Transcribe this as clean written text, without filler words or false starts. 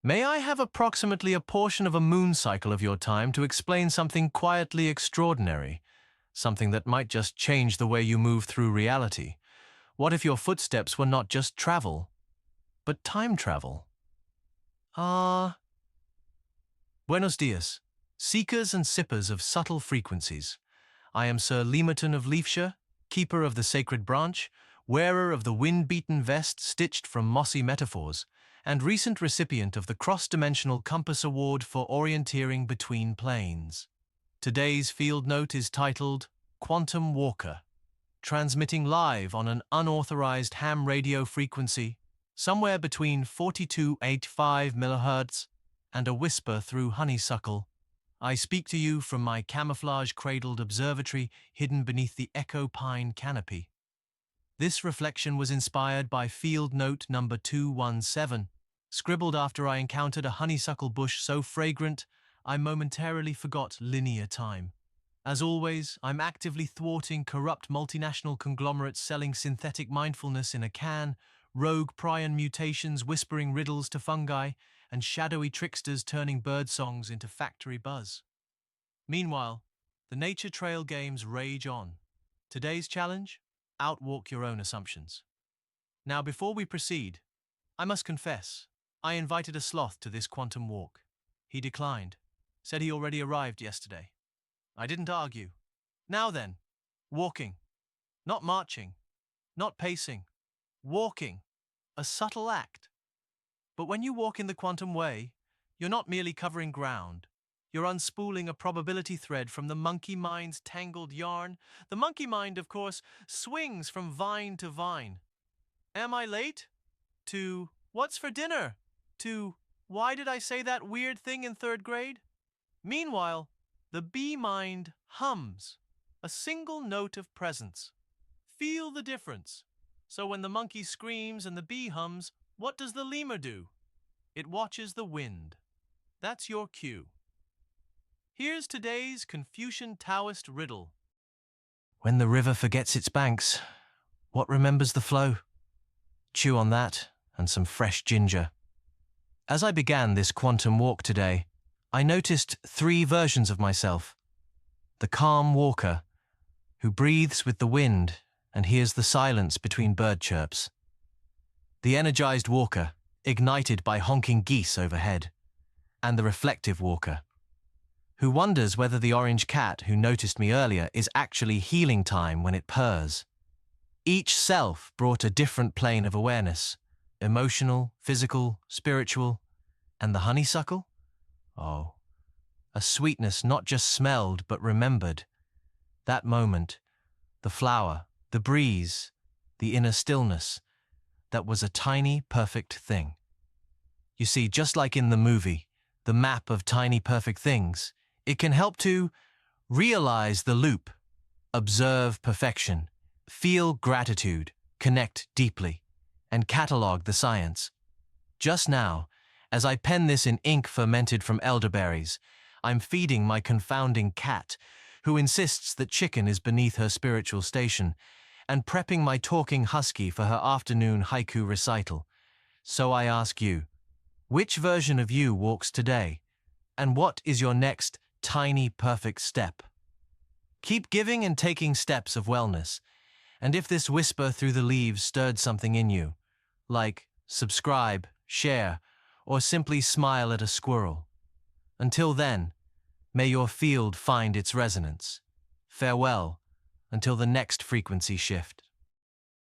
May I have approximately a portion of a moon cycle of your time to explain something quietly extraordinary, something that might just change the way you move through reality? What if your footsteps were not just travel, but time travel? Buenos dias, seekers and sippers of subtle frequencies. I am Sir Leemerton of Leafshire, keeper of the sacred branch, wearer of the wind-beaten vest stitched from mossy metaphors, and recent recipient of the Cross-Dimensional Compass Award for Orienteering Between Planes. Today's field note is titled Quantum Walker, transmitting live on an unauthorized ham radio frequency, somewhere between 4285 MHz and a whisper through honeysuckle. I speak to you from my camouflage-cradled observatory hidden beneath the echo pine canopy. This reflection was inspired by field note number 217, scribbled after I encountered a honeysuckle bush so fragrant I momentarily forgot linear time. As always, I'm actively thwarting corrupt multinational conglomerates selling synthetic mindfulness in a can, rogue prion mutations whispering riddles to fungi, and shadowy tricksters turning bird songs into factory buzz. Meanwhile, the nature trail games rage on. Today's challenge? Outwalk your own assumptions. Now, before we proceed, I must confess, I invited a sloth to this quantum walk. He declined, said he already arrived yesterday. I didn't argue. Now then, walking. Not marching, not pacing. Walking. A subtle act. But when you walk in the quantum way, you're not merely covering ground. You're unspooling a probability thread from the monkey mind's tangled yarn. The monkey mind, of course, swings from vine to vine. Am I late? To what's for dinner? To why did I say that weird thing in third grade? Meanwhile, the bee mind hums, a single note of presence. Feel the difference. So when the monkey screams and the bee hums, what does the lemur do? It watches the wind. That's your cue. Here's today's Confucian Taoist riddle. When the river forgets its banks, what remembers the flow? Chew on that and some fresh ginger. As I began this quantum walk today, I noticed 3 versions of myself. The calm walker, who breathes with the wind and hears the silence between bird chirps. The energized walker, ignited by honking geese overhead. And the reflective walker, who wonders whether the orange cat who noticed me earlier is actually healing time when it purrs. Each self brought a different plane of awareness, emotional, physical, spiritual, and the honeysuckle? Oh, a sweetness not just smelled but remembered. That moment, the flower, the breeze, the inner stillness, that was a tiny, perfect thing. You see, just like in the movie, the map of tiny perfect things, it can help to realize the loop, observe perfection, feel gratitude, connect deeply, and catalog the science. Just now, as I pen this in ink fermented from elderberries, I'm feeding my confounding cat, who insists that chicken is beneath her spiritual station, and prepping my talking husky for her afternoon haiku recital. So I ask you, which version of you walks today? And what is your next tiny perfect step? Keep giving and taking steps of wellness. And if this whisper through the leaves stirred something in you, like subscribe, share, or simply smile at a squirrel. Until then, may your field find its resonance. Farewell, until the next frequency shift.